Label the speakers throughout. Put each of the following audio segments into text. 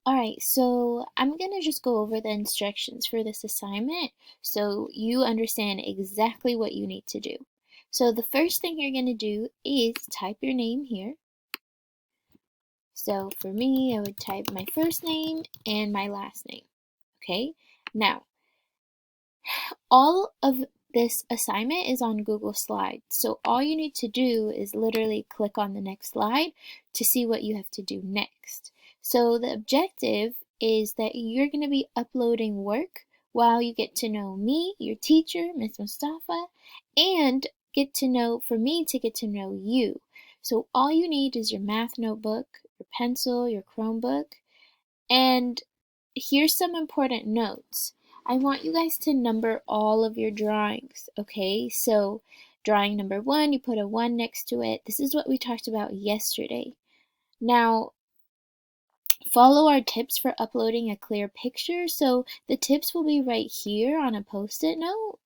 Speaker 1: Alright, so I'm gonna just go over the instructions for this assignment so you understand exactly what you need to do. So the first thing you're gonna do is type your name here. So for me, I would type my first name and my last name. Okay, now all of this assignment is on Google Slides. So all you need to do is literally click on the next slide to see what you have to do next. So the objective is that you're going to be uploading work while you get to know me, your teacher, Miss Mustafa, and for me to get to know you. So all you need is your math notebook, your pencil, your Chromebook, and here's some important notes. I want you guys to number all of your drawings, okay? So drawing number 1, you put a 1 next to it. This is what we talked about yesterday. Now, follow our tips for uploading a clear picture. So the tips will be right here on a post-it note.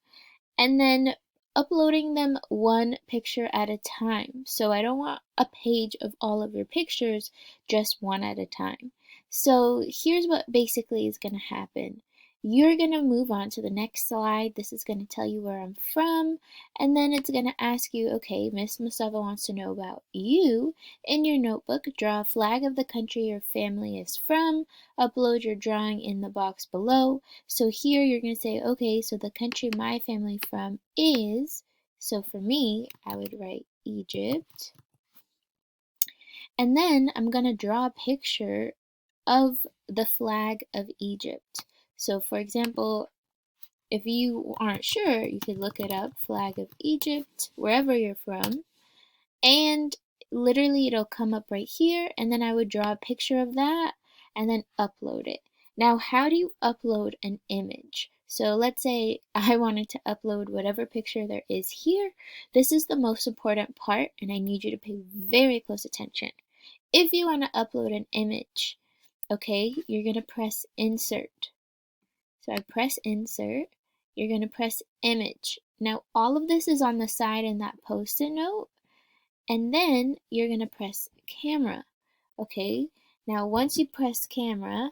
Speaker 1: And then uploading them one picture at a time. So I don't want a page of all of your pictures, just one at a time. So here's what basically is going to happen. You're going to move on to the next slide. This is going to tell you where I'm from, and then it's going to ask you, okay, Miss Mustafa wants to know about you. In your notebook, draw a flag of the country your family is from. Upload your drawing in the box below. So here you're going to say, okay, so the country my family from is, so for me, I would write Egypt. And then I'm going to draw a picture of the flag of Egypt. So for example, if you aren't sure, you could look it up, flag of Egypt, wherever you're from, and literally it'll come up right here, and then I would draw a picture of that and then upload it. Now, how do you upload an image? So let's say I wanted to upload whatever picture there is here. This is the most important part, and I need you to pay very close attention. If you want to upload an image, okay, you're going to press insert. So I press insert, you're going to press image. Now all of this is on the side in that post-it note, and then you're going to press camera. Okay, now once you press camera,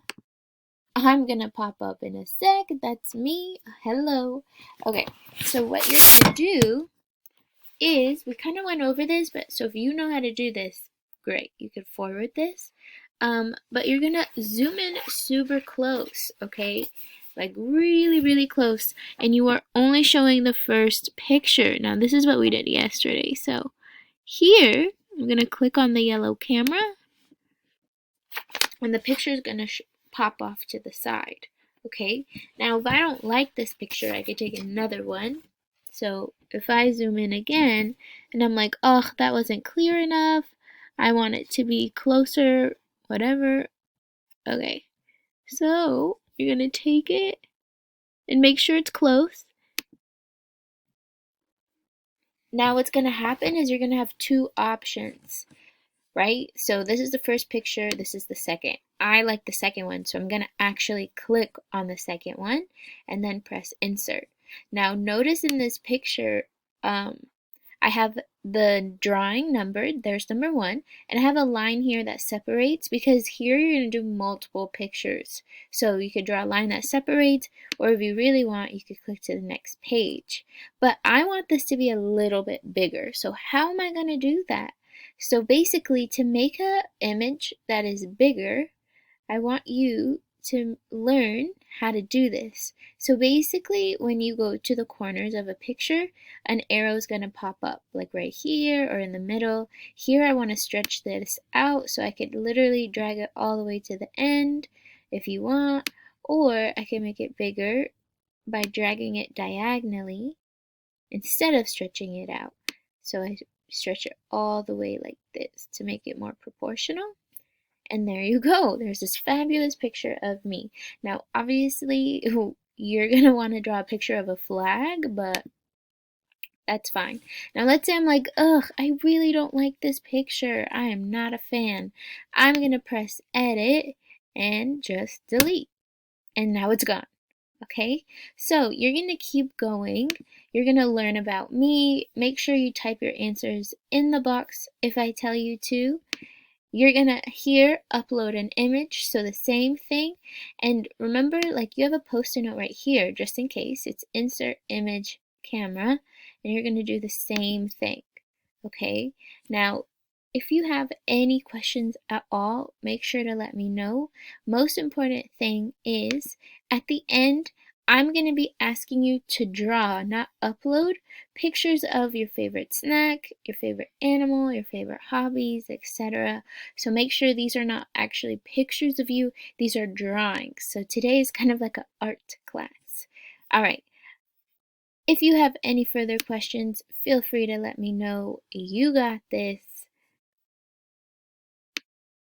Speaker 1: I'm going to pop up in a sec. That's me. Hello. Okay, so what you're going to do is, we kind of went over this, but so if you know how to do this, great, you can forward this. But you're gonna zoom in super close, okay? Like really, really close, and you are only showing the first picture. Now this is what we did yesterday. So here, I'm gonna click on the yellow camera, and the picture is gonna pop off to the side, okay? Now if I don't like this picture, I could take another one. So if I zoom in again, and I'm like, oh, that wasn't clear enough, I want it to be closer, whatever. Okay, so you're gonna take it and make sure it's close. Now what's gonna happen is you're gonna have two options, right? So this is the first picture, this is the second. I like the second one, so I'm gonna actually click on the second one and then press insert. Now notice in this picture, I have the drawing numbered, there's number 1, and I have a line here that separates, because here you're going to do multiple pictures. So you could draw a line that separates, or if you really want, you could click to the next page. But I want this to be a little bit bigger. So how am I going to do that? So basically, to make an image that is bigger, I want you to learn how to do this. So basically, when you go to the corners of a picture, an arrow is going to pop up, like right here or in the middle. Here I want to stretch this out, so I could literally drag it all the way to the end if you want, or I can make it bigger by dragging it diagonally instead of stretching it out. So I stretch it all the way like this to make it more proportional. And there you go. There's this fabulous picture of me. Now, obviously, you're going to want to draw a picture of a flag, but that's fine. Now, let's say I'm like, ugh, I really don't like this picture. I am not a fan. I'm going to press edit and just delete. And now it's gone. Okay? So, you're going to keep going. You're going to learn about me. Make sure you type your answers in the box if I tell you to. You're gonna here upload an image, so the same thing. And remember, like, you have a post-it note right here, just in case. It's insert image camera, and you're gonna do the same thing. Okay? Now, if you have any questions at all, make sure to let me know. Most important thing is, at the end, I'm going to be asking you to draw, not upload, pictures of your favorite snack, your favorite animal, your favorite hobbies, etc. So make sure these are not actually pictures of you, these are drawings. So today is kind of like an art class. All right. If you have any further questions, feel free to let me know. You got this.